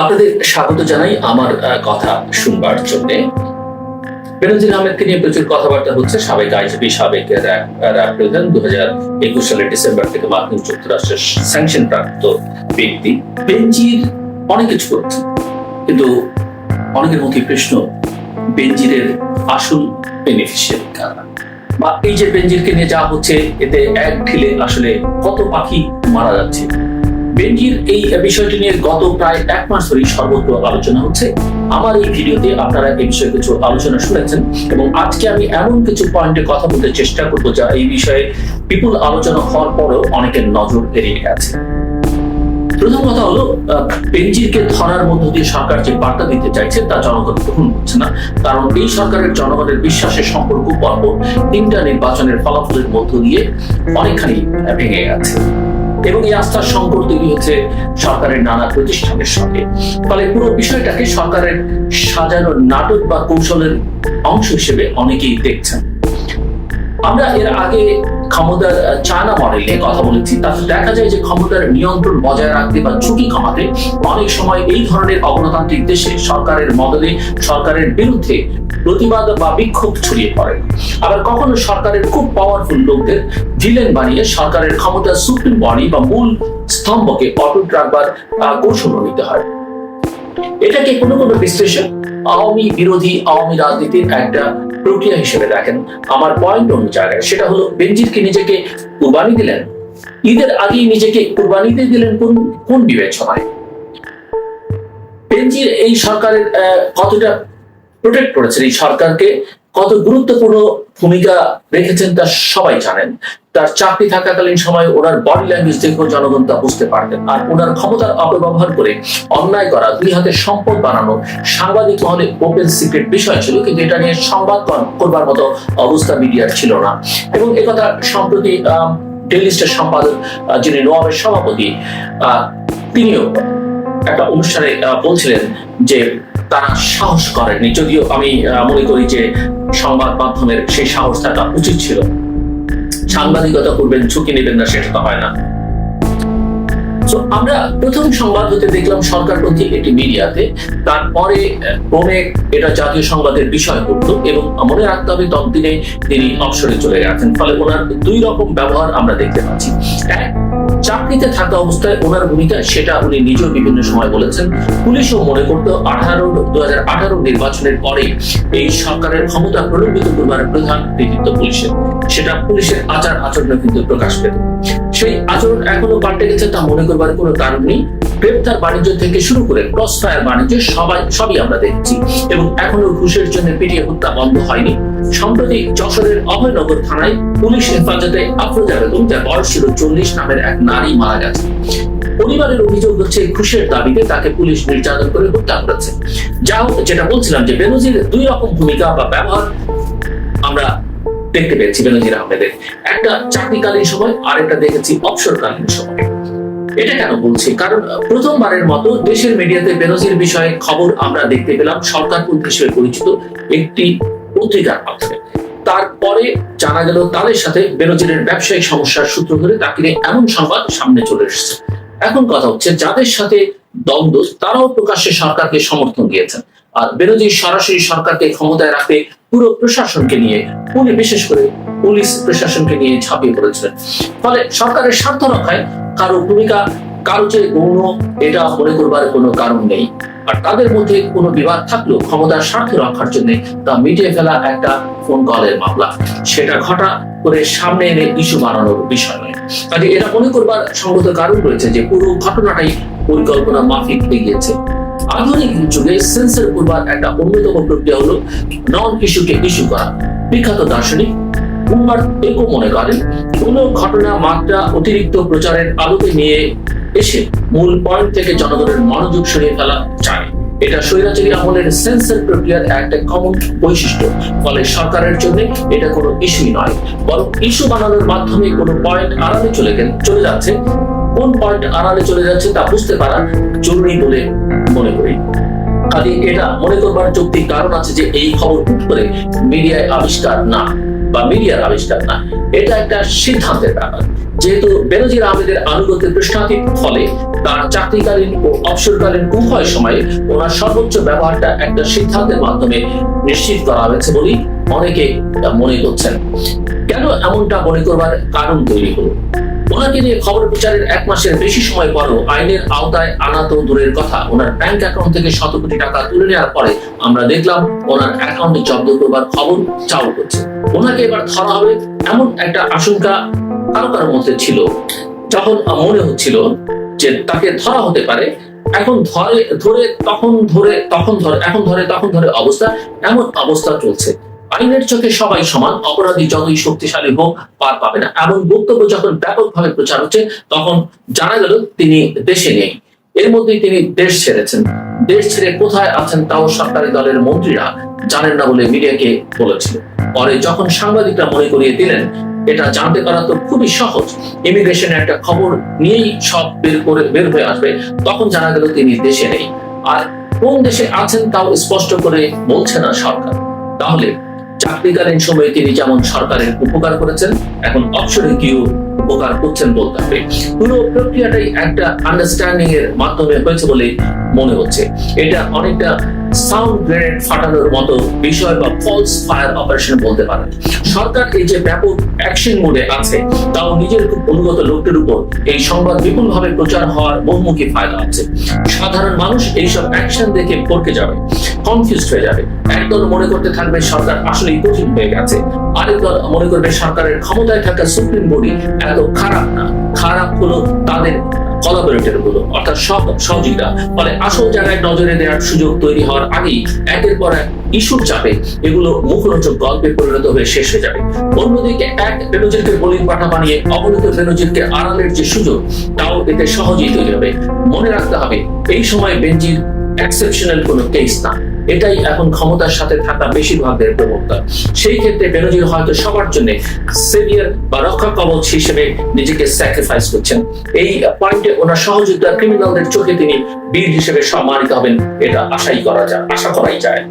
আপনাদের স্বাগত জানাই আমার কথা শুনবার জন্য। বেনজির আহমেদকে নিয়ে প্রচুর কথাবার্তা হচ্ছে। সাবেক আইজিপি, সাবেক র্যাব প্রধান, 2021 সালের ডিসেম্বর থেকে মার্কিন যুক্তরাষ্ট্রের স্যাংশন প্রাপ্ত ব্যক্তি। বেনজির অনেক কিছু করছে, কিন্তু অনেকের মুখে প্রশ্ন, বেনজিরের আসল বেনিফিশিয়ারি কারা? বা এই যে বেনজিরকে নিয়ে যা হচ্ছে, এতে এক ঢিলে আসলে কত পাখি মারা যাচ্ছে। বেনজির এই বিষয়টি নিয়ে গত প্রায় এক মাস ধরেই সর্বত্র আলোচনা হচ্ছে। আমার এই ভিডিওতে আপনারা এই বিষয়ে কিছু আলোচনা শুনেছেন, এবং আজকে আমি এমন কিছু পয়েন্টে কথা বলতে চেষ্টা করবো যা এই বিষয়ে বিপুল আলোচনা হওয়ার পরেও অনেকের নজর এড়িয়ে গেছে। প্রথম কথা হলো, বেনজিরকে ধরার মধ্য দিয়ে সরকার যে বার্তা দিতে চাইছে তা জনগণ গ্রহণ করছে না। কারণ এই সরকারের জনগণের বিশ্বাসের সম্পর্ক পরপর 3টা নির্বাচনের ফলাফলের মধ্য দিয়ে অনেকখানি ভেঙে গেছে, এবং এই আস্থার সংকট তৈরি হচ্ছে সরকারের নানা প্রতিষ্ঠানের সঙ্গে। ফলে পুরো বিষয়টাকে সরকারের সাজানো নাটক বা কৌশলের অংশ হিসেবে অনেকেই দেখছেন। আমরা এর আগে ক্ষমতার চায়না মডেল নিয়ে কথা বলেছি। তাতে দেখা যায় যে ক্ষমতার নিয়ন্ত্রণ বজায় রাখতে বা ঝুঁকি কমাতে অনেক সময় এই ধরনের অগণতান্ত্রিক দেশে সরকারের মদদে সরকারের বিরুদ্ধে প্রতিবাদ বা বিক্ষোভ ছড়িয়ে পড়ে। আবার কখনো সরকারের খুব পাওয়ারফুল লোকদের ভিলেন বানিয়ে সরকারের ক্ষমতার সুপ্রিম বডি বা মূল স্তম্ভকে অটুট রাখবার কৌশল নিতে হয়। এটাকে কোনো কোনো বিশ্লেষণ আওয়ামী বিরোধী আওয়ামী রাজনীতির একটা প্রক্রিয়া হিসেবে দেখেন। আমার পয়েন্ট অন্য জায়গায়, সেটা হলো বেনজিরকে নিজেকে কুরবানি দিলেন। ঈদের আগেই নিজেকে কুরবানি দিয়ে দিলেন কোন বিবেচনায়? বেনজির এই সরকারের কতটা প্রোটেক্ট করেছেন, এই সরকারকে কত গুরুত্বপূর্ণ ভূমিকা রেখেছেন তা সবাই জানেন। তার চাকরি থাকাকালীন সময় ওনার বডি ল্যাঙ্গুয়েজ দেখেও জনগণ তা বুঝতে পারতেন। আর ওনার ক্ষমতার অপব্যবহার করে অন্যায় করা, 2 হাতে সম্পদ বানানো সাংবাদিক মহলে ওপেন সিক্রেট বিষয় ছিল, কিন্তু এটা নিয়ে সংবাদ করবার মতো অবস্থা মিডিয়ার ছিল না। এবং একথা সম্প্রতি ডেইলি স্টার সম্পাদক, যিনি নোয়াবের সভাপতি, তিনিও একটা অনুষ্ঠানে বলছিলেন যে তারা সাহস করেননি। যদিও আমি মনে করি যে সংবাদ মাধ্যমের সেই সাহস থাকা উচিত ছিল। সাংবাদিকতা করবেন, ঝুঁকি নেবেন না, সেটা তো হয় না। আমরা প্রথম সংবাদ হতে দেখলাম সরকারপন্থী একটি মিডিয়াতে, তারপরে ক্রমে এটা জাতীয় সংবাদের বিষয় করতো, এবং মনে রাখতে হবে ততদিনে তিনি অবসরে চলে গেছেন। ফলে ওনার 2 রকম ব্যবহার আমরা দেখতে পাচ্ছি। চাকরিতে থাকা অবস্থায় ওনার ভূমিকা, সেটা উনি নিজেও বিভিন্ন সময় বলেছেন। পুলিশও মনে করতো 2018 নির্বাচনের পরে এই সরকারের ক্ষমতা প্রলম্বিত করবার প্রধান কৃতিত্ব পুলিশের। সেটা পুলিশের আচরণে কিন্তু প্রকাশ পেত। সেই আচরণ এখনো পাল্টে গেছে তা মনে করবার কোনো কারণ নেই। গ্রেপ্তার বাণিজ্য থেকে শুরু করে ক্রস ফায়ার বাণিজ্য সবই আমরা দেখছি, এবং এখনো ঘুষের জন্য পিটিয়ে হত্যা বন্ধ হয়নি। সম্প্রতি যশোরের অভয়নগর থানায় পুলিশ হেফাজতে আফরোজা বেগম, যার বয়স ছিল 40, নামের এক নারী মারা গেছে। পরিবারের অভিযোগ হচ্ছে ঘুষের দাবিতে তাকে পুলিশ নির্যাতন করে হত্যা করেছে। যা হোক, যেটা বলছিলাম যে বেনজির 2 রকম ভূমিকা বা ব্যবহার আমরা দেখতে পেয়েছি বেনজির আহমেদের। একটা চাকরিকালীন সময়, আরেকটা দেখেছি অবসরকালীন সময়। এটা কেন বলছি? কারণ প্রথমবারের মতো দেশের মিডিয়াতে বেনজির বিষয়ে খবর আমরা দেখতে পেলাম সরকারপন্থী হিসেবে পরিচিত একটি পত্রিকার মাধ্যমে। তারপরে জানা গেল তাদের সাথে বেনজিরের ব্যবসায়িক সমস্যার সূত্র ধরে তাকে নিয়ে এমন সংবাদ সামনে চলে এসেছে। এখন কথা হচ্ছে, যাদের সাথে দ্বন্দ্ব তারাও প্রকাশ্যে সরকারকে সমর্থন দিয়েছেন। আর বেনজির সরাসরি সরকারকে ক্ষমতায় রাখতে পুরো প্রশাসনকে নিয়ে, বিশেষ করে পুলিশ প্রশাসনকে নিয়ে ঝাঁপিয়ে পড়েছিলেন। ফলে সরকারের স্বার্থ রক্ষায় কারো ভূমিকা কারো চেয়ে গৌণ, এটা মনে করবার কোনো কারণ নেই। আর তাদের মধ্যে কোনো বিবাদ থাকলেও ক্ষমতার স্বার্থ রক্ষার জন্য তা মিটিয়ে ফেলা একটা ফোন কলের মামলা, সেটা ঘটা করে সামনে এনে ইস্যু বানানোর বিষয় নয়। কাজে এটা মনে করবার সঙ্গত কারণ রয়েছে যে পুরো ঘটনাটাই পরিকল্পনা মাফিক এগিয়েছে। আধুনিক যুগে সেন্সর করবার একটা অন্যতম প্রক্রিয়া হলো নন ইস্যুকে ইস্যু করা। বিখ্যাত দার্শনিক উমার একো মনে করেন, কোনো ঘটনা মাত্রা অতিরিক্ত প্রচারের আলোকে নিয়ে এসে মূল পয়েন্ট থেকে জনগণের মনোযোগ সরিয়ে ফেলা যায়। এটা স্বৈরাচারী আমলের সেন্সর প্রক্রিয়ার একটা কমন বৈশিষ্ট্য। ফলে সরকারের জন্য এটা কোনো ইস্যুই নয়, বরং ইস্যু বানানোর মাধ্যমে কোনো পয়েন্ট আড়ালে চলে যাচ্ছে। কোন পয়েন্ট আড়ালে চলে যাচ্ছে তা বুঝতে পারা জরুরি বলে মনে করি। কাজে এটা মনে করবার যৌক্তিক কারণ আছে যে এই খবর হুট করে মিডিয়ার আবিষ্কার না। এটা একটা সিদ্ধান্তের ব্যাপার। যেহেতু বেনজির আহমেদের আনুগত্যের প্রশ্নাতীত, ফলে তার চাকরিকালীন ও অবসরকালীন উভয় সময়ে ওনার সর্বোচ্চ ব্যবহারটা একটা সিদ্ধান্তের মাধ্যমে নিশ্চিত করা হয়েছে বলেই অনেকে মনে করছেন। কেন এমনটা মনে করবার কারণ তৈরি হলো? ওনাকে নিয়ে খবর প্রচারের 1 মাসের বেশি সময় পরও আইনের আওতায় আনা তো দূরের কথা, ওনার ব্যাংক অ্যাকাউন্ট থেকে শত কোটি টাকা তুলে নেওয়ার পরে আমরা দেখলাম ওনার অ্যাকাউন্টে জব্দ করবার খবর চালু করছে। ওনাকে এবার ধরা হবে এমন একটা আশঙ্কা কারো কারোর মধ্যে ছিল। যখন মনে হচ্ছিল যে তাকে ধরা হতে পারে, এখন ধরে অবস্থা, এমন অবস্থা চলছে। আইনের চোখে সবাই সমান, অপরাধী যতই শক্তিশালী হোক পার পাবে না, এমন বক্তব্য যখন ব্যাপকভাবে প্রচার হচ্ছে তখন জানা গেল তিনি দেশে নেই। এর মধ্যেই তিনি দেশ ছেড়েছেন। দেশ ছেড়ে কোথায় আছেন তাও সরকারি দলের মন্ত্রীরা জানেন না বলে মিডিয়াকে বলেছিল। পরে যখন সাংবাদিকরা মনে করিয়ে দিলেন এটা জানতে পারা তো খুবই সহজ, ইমিগ্রেশনের একটা খবর নিয়েই সব বের হয়ে আসবে, তখন জানা গেল তিনি দেশে নেই। আর কোন দেশে আছেন তাও স্পষ্ট করে বলছে না সরকার। তাহলে চাকরিকালীন সময়ে তিনি যেমন সরকারের উপকার করেছেন, এখন অবসরে গিয়েও উপকার করছেন বলতে হবে। পুরো প্রক্রিয়াটাই একটা আন্ডারস্ট্যান্ডিং এর মাধ্যমে হয়েছে বলে মনে হচ্ছে। এটা অনেকটা সাউন্ড গ্রেনেড ফাটানোর মতো বিষয় বা ফলস ফায়ার অপারেশন বলতে পারেন। সরকার এই যে ব্যাপক অ্যাকশন মোডে আছে, তাও নিজের খুব অনুগত লোকদের উপর এই সংবাদ বিপুলভাবে প্রচার হওয়ার বহুমুখী ফায়দা আছে। সাধারণ মানুষ এইসব অ্যাকশন দেখে ভরকে যাবে, কনফিউজড হয়ে যাবে। একদল মনে করতে থাকবে সরকার আসলেই কঠিন হয়ে গেছে, আরেক দল মনে করবে সরকারের ক্ষমতায় থাকা সুপ্রিম বডি এত খারাপ না, খারাপ হলো তাদের কোলাবোরেটর গুলো, অর্থাৎ সহযোগিতা। ফলে আসল জায়গায় নজরে দেওয়ার সুযোগ তৈরি হওয়ার আগেই একের পর এক ইস্যুর চাপে এগুলো মুখরোচক গল্পে পরিণত হয়ে শেষ হয়ে যাবে। অন্যদিকে এক বেনজিরকে বলির পাঠা বানিয়ে অবনীত বেনজিরকে আড়ালের যে সুযোগ, তাও এতে সহজেই তৈরি হবে। মনে রাখতে হবে এই সময় বেনজির এক্সেপশনাল কোনো কেস না, এটাই এখন ক্ষমতার সাথে থাকা বেশিরভাগের প্রবক্তা। সেই ক্ষেত্রে বেনজির হয়তো সবার জন্য সেভিয়ার বা রক্ষা কবচ হিসেবে নিজেকে স্যাক্রিফাইস করছেন। এই পয়েন্টে ওনার সহযোগিতা ক্রিমিনালদের চোখে তিনি বীর হিসেবে সম্মানিত হবেন, এটা আশা করাই যায়।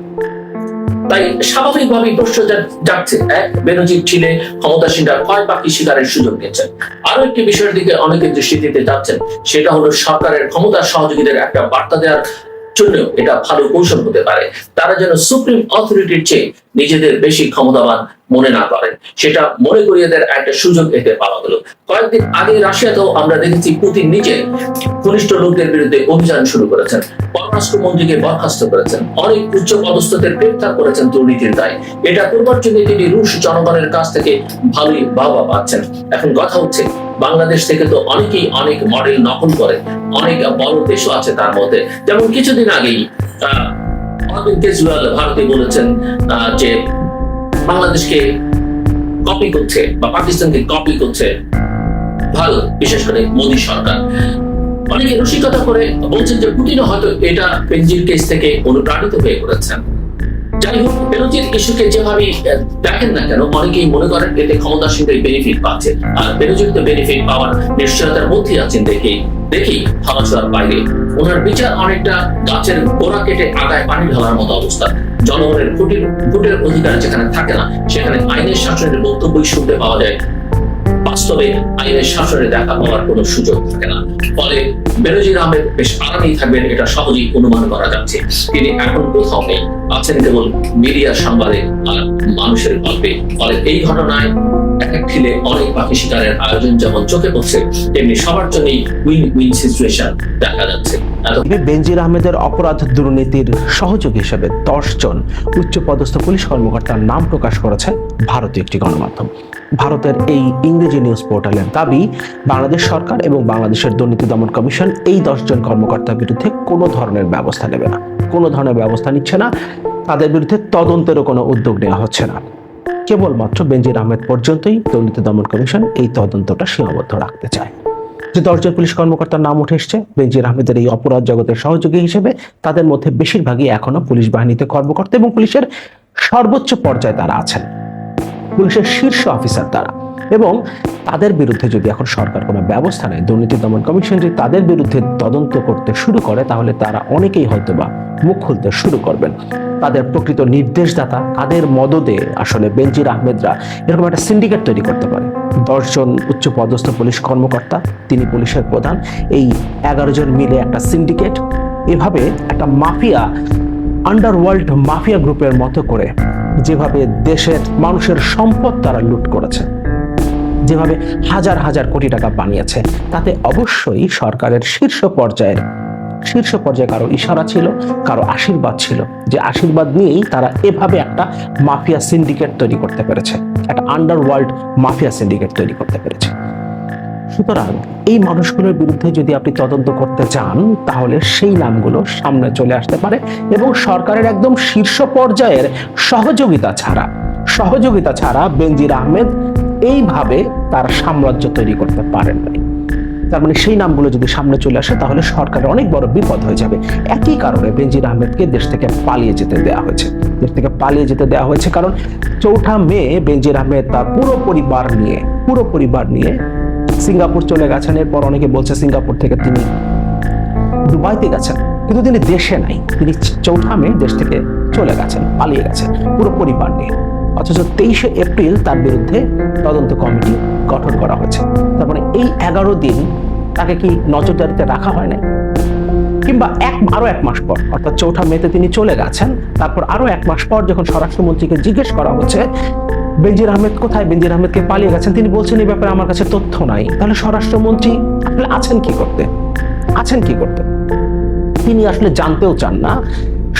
তাই স্বাভাবিকভাবেই প্রশ্ন যাচ্ছে, এক বেনজির ছিলে ক্ষমতাসীনরা কয় বাকি শিকারের সুযোগ নিয়েছেন। আরো একটি বিষয়ের দিকে অনেকে দৃষ্টি দিতে যাচ্ছেন, সেটা হলো সরকারের ক্ষমতার সহযোগীদের একটা বার্তা দেওয়ার জন্য এটা ভালো কৌশল হতে পারে। তারা যেন সুপ্রিম অথরিটির চেয়ে নিজেদের বেশি ক্ষমতাবান মনে না করেন, সেটা মনে করিয়ে দেওয়ার একটা সুযোগ এতে পাওয়া গেল। কয়েকদিন আগে রাশিয়াতেও আমরা দেখেছি পুতিন নিজে ঘনিষ্ঠ লোকদের বিরুদ্ধে অভিযান শুরু করেছেন, পররাষ্ট্রমন্ত্রীকে বরখাস্ত করেছেন, অনেক উচ্চ পদস্থদের গ্রেফতার করেছেন দুর্নীতির দায়। এটা করবার জন্য তিনি রুশ জনগণের কাছ থেকে ভালোই বাহবা পাচ্ছেন। এখন কথা হচ্ছে বাংলাদেশ থেকে তো অনেকেই অনেক মডেল নকল করে, অনেক বড় দেশও আছে তার মধ্যে। যেমন কিছুদিন আগেই অরবিন্দ কেজরিওয়াল ভারতে বলেছেন যে বাংলাদেশকে কপি করছে বা পাকিস্তানকে কপি করছে ভারত, বিশেষ করে মোদী সরকার। অনেকে রসিকতা করে বলছেন যে পুতিনও হয়তো এটা বেনজির কেস থেকে অনুপ্রাণিত হয়ে করেছেন। যাই হোক, বেনজির ইস্যুকে যেভাবে দেখেন না কেন, অনেকেই মনে করেন এতে ক্ষমতাসীনদের বেনিফিট পাচ্ছে, আর বেনজির তো বেনিফিট পাওয়ার নিশ্চয়তার মধ্যে আছেন দেখেই ধরাছোঁয়ার বাইরে। ওনার বিচার অনেকটা গাছের গোড়া কেটে আগায় পানি ঢালার মতো অবস্থা। জনগণের ভোটের অধিকার যেখানে থাকে না, সেখানে আইনের শাসনের বক্তব্যই শুনতে পাওয়া যায়, বাস্তবে আইনের শাসনে দেখা পাওয়ার কোনো সুযোগ থাকে না। ফলে বেনজির আহমেদ বেশ আরামেই থাকবেন, এটা সহজেই অনুমান করা যাচ্ছে। তিনি এখন কোথাও নেই, আছেন কেবল মিডিয়ার সংবাদে আর মানুষের গল্পে। ফলে এই ঘটনায় এক ঢিলে অনেক পাখি শিকারের আয়োজন যেমন চোখে পড়ছে, তেমনি সবার জন্যই উইন উইন সিচুয়েশন দেখা যাচ্ছে। বেনজির আহমেদের অপরাধ দুর্নীতির সহযোগী হিসেবে 10 জন উচ্চপদস্থ পুলিশ কর্মকর্তার নাম প্রকাশ করেছে ভারতীয় একটি গণমাধ্যম। ভারতের এই ইংরেজি নিউজ পোর্টালের দাবি, বাংলাদেশ সরকার এবং বাংলাদেশের দুর্নীতি দমন কমিশন এই 10 জন কর্মকর্তার বিরুদ্ধে কোনো ধরনের ব্যবস্থা নেবে না, কোনো ধরনের ব্যবস্থা নিচ্ছে না, তাদের বিরুদ্ধে তদন্তেরও কোনো উদ্যোগ নেওয়া হচ্ছে না। কেবলমাত্র বেনজির আহমেদ পর্যন্তই দুর্নীতি দমন কমিশন এই তদন্তটা সীমাবদ্ধ রাখতে চায়। যে 10 জন পুলিশ কর্মকর্তার নাম উঠে এসছে বেনজির আহমেদের এই অপরাধ জগতের সহযোগী হিসেবে, তাদের মধ্যে বেশিরভাগই এখনো পুলিশ বাহিনীতে কর্মকর্তা এবং পুলিশের সর্বোচ্চ পর্যায়ে তারা আছেন, পুলিশের শীর্ষ অফিসার তারা। এবং তাদের বিরুদ্ধে যদি এখন সরকার কোনো ব্যবস্থা নেয়, দুর্নীতি দমন কমিশন যদি তাদের বিরুদ্ধে তদন্ত করতে শুরু করে, তাহলে তারা অনেকেই হয়তোবা মুখ খুলতে শুরু করবেন। তাদের প্রকৃত নির্দেশদাতা, তাদের মদদে আসলে বেনজির আহমেদরা এরকম একটা সিন্ডিকেট তৈরি করতে পারে। 10 জন উচ্চ পদস্থ পুলিশ কর্মকর্তা, তিনি পুলিশের প্রধান, এই 11 জন মিলে একটা সিন্ডিকেট, এভাবে একটা মাফিয়া, আন্ডারওয়ার্ল্ড মাফিয়া গ্রুপের মতো করে যেভাবে দেশের মানুষের সম্পদ তারা লুট করেছে, যেভাবে হাজার হাজার কোটি টাকা বানিয়েছে, তাতে অবশ্যই সরকারের শীর্ষ পর্যায়ে কারো ইশারা ছিল, কারো আশীর্বাদ ছিল, যে আশীর্বাদ নিয়েই তারা এভাবে একটা মাফিয়া সিন্ডিকেট তৈরি করতে পেরেছে, একটা আন্ডারওয়ার্ল্ড মাফিয়া সিন্ডিকেট তৈরি করতে পেরেছে। সুতরাং এই মানুষগুলোর বিরুদ্ধে যদি আপনি তদন্ত করতে চান, তাহলে সেই নামগুলো সামনে চলে আসতে পারে এবং সরকারের একদম শীর্ষ পর্যায়ের সহযোগিতা ছাড়া বেনজির আহমেদ এইভাবে তার সাম্রাজ্য তৈরি করতে পারেন নাই। তার মানে সেই নামগুলো যদি সামনে চলে আসে, তাহলে সরকারের অনেক বড় বিপদ হয়ে যাবে। একই কারণে বেনজির আহমেদকে দেশ থেকে পালিয়ে যেতে দেওয়া হয়েছে। কারণ 4 মে বেনজির আহমেদ তার পুরো পরিবার নিয়ে সিঙ্গাপুর চলে গেছেন। এরপর অনেকে বলছে সিঙ্গাপুর থেকে তিনি দুবাইতে গেছেন, কিন্তু তিনি দেশে নাই। তিনি 4 মে দেশ থেকে চলে গেছেন, পালিয়ে গেছেন পুরো পরিবার নিয়ে। অথচ 23 এপ্রিল তার বিরুদ্ধে তদন্ত কমিটি গঠন করা হয়েছে। তার মানে এই 11 দিন তাকে কি নজরদারিতে রাখা হয় না? কিংবা আরো 1 মাস পর, অর্থাৎ 4 মেতে তিনি চলে গেছেন, তারপর আরো 1 মাস পর যখন স্বরাষ্ট্রমন্ত্রীকে জিজ্ঞেস করা হচ্ছে বেনজির আহমেদ কোথায়, বেনজির আহমেদকে পালিয়ে গেছেন, তিনি বলছেন এই ব্যাপারে আমার কাছে তথ্য নাই। তাহলে স্বরাষ্ট্রমন্ত্রী আসলে আছেন কি করতে? তিনি আসলে জানতেও চান না,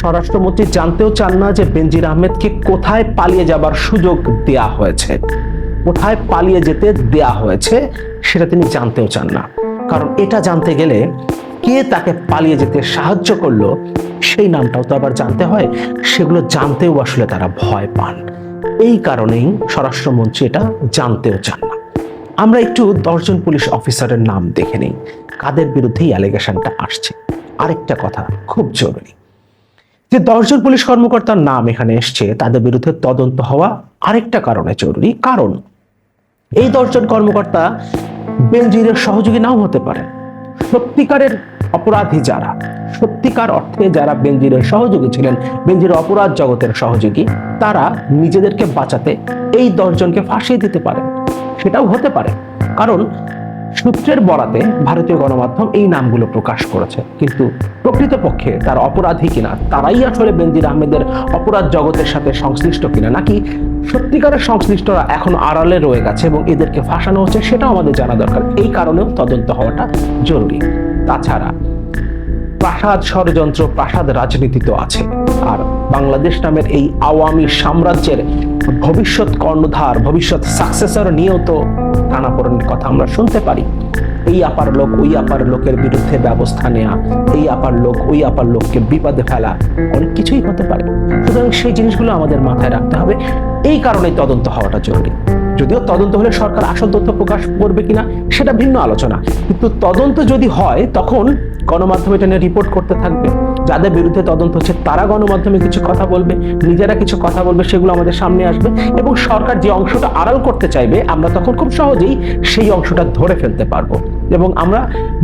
স্বরাষ্ট্রমন্ত্রী জানতেও চান না যে বেনজির আহমেদকে কোথায় পালিয়ে যাবার সুযোগ দেয়া হয়েছে, কোথায় পালিয়ে যেতে দেয়া হয়েছে, সেটা তিনি জানতেও চান না। কারণ এটা জানতে গেলে কে তাকে পালিয়ে যেতে সাহায্য করলো সেই নামটাও তো আবার জানতে হয়। সেগুলো জানতেও আসলে তারা ভয় পান। এই কারণেই স্বরাষ্ট্রমন্ত্রী এটা জানতেও চান না। আমরা একটু 10 জন পুলিশ অফিসারের নাম দেখে নিই, কাদের বিরুদ্ধে এই অ্যালিগেশনটা আসছে। আরেকটা কথা খুব জরুরি, যে 10 জন পুলিশ কর্মকর্তার নাম এখানে এসছে, তাদের বিরুদ্ধে তদন্ত হওয়া আরেকটা কারণে জরুরি। কারণ এই 10 জন কর্মকর্তা বেনজিরের সহযোগী নাও হতে পারে। সত্যিকারের অপরাধী যারা, সত্যিকার অর্থে যারা বেনজিরের সহযোগী ছিলেন, বেনজিরের অপরাধ জগতের সহযোগী, তারা নিজেদেরকে বাঁচাতে এই 10 জনকে ফাঁসিয়ে দিতে পারে। সেটাও হতে পারে, কারণ সূত্রের বরাতে ভারতীয় গণমাধ্যম এই নামগুলো প্রকাশ করেছে, কিন্তু প্রকৃতপক্ষে তারা অপরাধী কিনা, তারাই আসলে বেনজির আহমেদের অপরাধ জগতের সাথে সংশ্লিষ্ট কিনা, নাকি সত্যিকারের সংশ্লিষ্টরা এখন আড়ালে রয়ে গেছে এবং এদেরকে ফাঁসানো হচ্ছে, সেটাও আমাদের জানা দরকার। এই কারণেও তদন্ত হওয়াটা জরুরি। তাছাড়া প্রাসাদ ষড়যন্ত্র, প্রাসাদ রাজনীতি তো আছে, আর বাংলাদেশ নামের এই আওয়ামী সাম্রাজ্যের ভবিষ্যৎ কর্ণধার, ভবিষ্যৎ সাকসেসর নিয়েও তো টানাপোড়েনের কথা আমরা শুনতে পারি। এই আপার লোক ওই আপার লোকের বিরুদ্ধে ব্যবস্থা নেওয়া, এই আপার লোক ওই আপার লোককে বিপদে ফেলা, অনেক কিছুই হতে পারে। সুতরাং সেই জিনিসগুলো আমাদের মাথায় রাখতে হবে। এই কারণে তদন্ত হওয়াটা জরুরি। যদিও তদন্ত হলে সরকার আসল তথ্য প্রকাশ করবে কিনা সেটা ভিন্ন আলোচনা, কিন্তু তদন্ত যদি হয় তখন গণমাধ্যম এটা নিয়ে রিপোর্ট করতে থাকবে। যাদের বিরুদ্ধে তদন্ত হচ্ছে তারা গণমাধ্যমে কিছু কথা বলবে, নিজেরা কিছু কথা বলবে, সেগুলো আমাদের সামনে আসবে এবং সরকার যে অংশটা আড়াল করতে চাইবে আমরা তখন খুব সহজেই সেই অংশটা ধরে ফেলতে পারবো এবং আমরা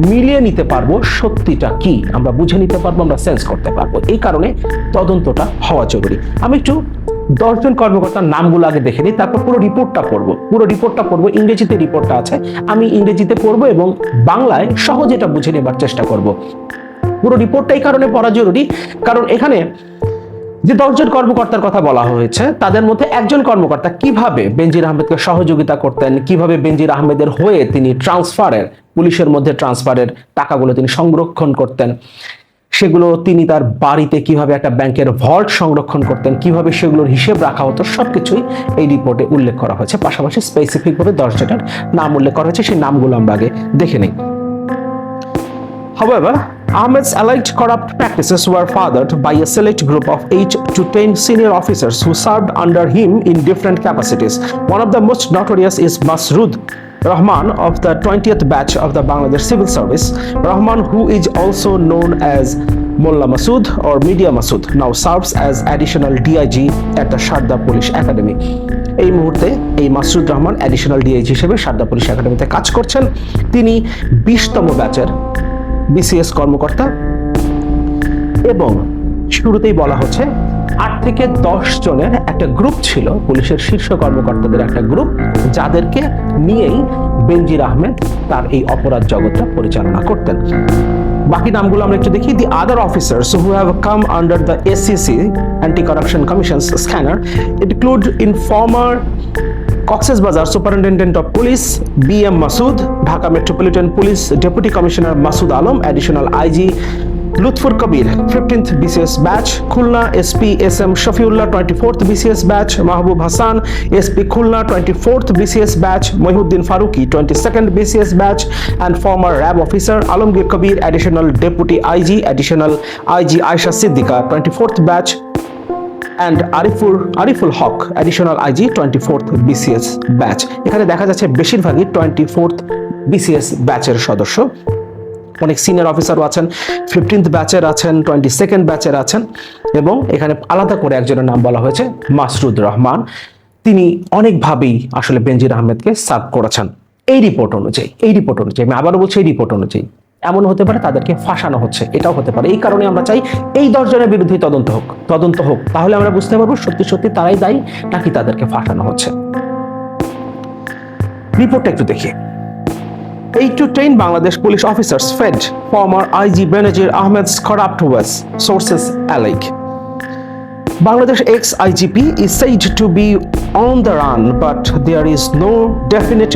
মিলিয়ে নিতে পারবো সত্যিটা কি, আমরা বুঝে নিতে পারবো, আমরা সেন্স করতে পারবো। এই কারণে তদন্তটা হওয়া জরুরি। আমি একটু 10 জন কর্মকর্তার নামগুলো আগে দেখে নিই, তারপর পুরো রিপোর্টটা পড়বো। ইংরেজিতে রিপোর্টটা আছে, আমি ইংরেজিতে পড়বো এবং বাংলায় সহজে এটা বুঝে নেবার চেষ্টা করব। পুরো রিপোর্টটা এই কারণে পড়া জরুরি, কারণ এখানে যে 10 জন কর্মকর্তার কথা বলা হয়েছে তাদের মধ্যে একজন কর্মকর্তা কিভাবে বেনজির আহমেদকে সহযোগিতা করতেন, কিভাবে বেনজির আহমেদের হয়ে তিনি পুলিশের মধ্যে ট্রান্সফারের টাকাগুলো তিনি সংরক্ষণ করতেন, সেগুলো তিনি তার বাড়িতে কিভাবে একটা ব্যাংকের ভল্ট সংরক্ষণ করতেন, কিভাবে সেগুলোর হিসেব রাখা হতো, সবকিছুই এই রিপোর্টে উল্লেখ করা হয়েছে। পাশাপাশি স্পেসিফিক ভাবে 10 জনের নাম উল্লেখ করা হয়েছে, সেই নামগুলো আমরা আগে দেখে নিই। However, Ahmed's alleged corrupt practices were fathered by a select group of 8 to 10 senior officers who served under him in different capacities. One of the most notorious is Masroor Rahman of the 20th batch of the Bangladesh Civil Service. Rahman, who is also known as Mullah Masood or Media Masood, now serves as additional DIG at the Sharda Police Academy. এই মুহূর্তে এই Masud Rahman additional DIG হিসেবে Sarada police একাডেমিতে কাজ করছেন। তিনি 20তম ব্যাচের BCS কর্মকর্তা এবং শুরুতেই বলা হচ্ছে 8 থেকে 10 জনের একটা গ্রুপ ছিল, পুলিশের শীর্ষ কর্মকর্তাদের একটা গ্রুপ, যাদেরকে নিয়েই বেনজির আহমেদ তার এই অপরাধ জগৎটা পরিচালনা করতেন। বাকি নামগুলো আমরা একটু দেখি। The other officers who have come under the SCC anti corruption commissions scanner include informer Cox's Bazar superintendent of police BM Masud, Dhaka metropolitan police deputy commissioner Masud Alam, additional IG Lutfur Kabir 15th BCS batch, Khulna SP SM Shafiullah 24th BCS batch, Mahbub Hasan SP Khulna 24th BCS batch, Mohiuddin Faruki 22nd BCS batch, and former RAB officer Alamgir Kabir additional deputy IG, additional IG Ayesha Siddika 24th batch, and Ariful Haque additional IG 24th BCS batch. এখানে দেখা যাচ্ছে বেশিরভাগই 24th BCS ব্যাচের সদস্য। অনেক senior অফিসারও আছেন, 15th ব্যাচের আছেন, 22nd ব্যাচের আছেন, এবং এখানে আলাদা করে একজনের নাম বলা হয়েছে মাসুদ রহমান। তিনি অনেকভাবেই আসলে বেনজির আহমেদকে সার্ভ করেছেন। এই রিপোর্ট অনুযায়ী আমি আবারও বলছি, এই রিপোর্ট অনুযায়ী এমন হতে পারে তাদেরকে ফাঁসানো হচ্ছে, এটাও হতে পারে। এই কারণে আমরা চাই এই 10 জনের বিরুদ্ধে তদন্ত হোক, তাহলে আমরা বুঝতে পারবো সত্যি তারাই দায়ী নাকি তাদেরকে ফাঁসানো হচ্ছে। রিপোর্টটা একটু দেখি। 8 to 10 Bangladesh police officers fed former IG Benazir Ahmed's corrupt ways, sources alike. Bangladesh ex-IGP is said to be on the run, but there is no definite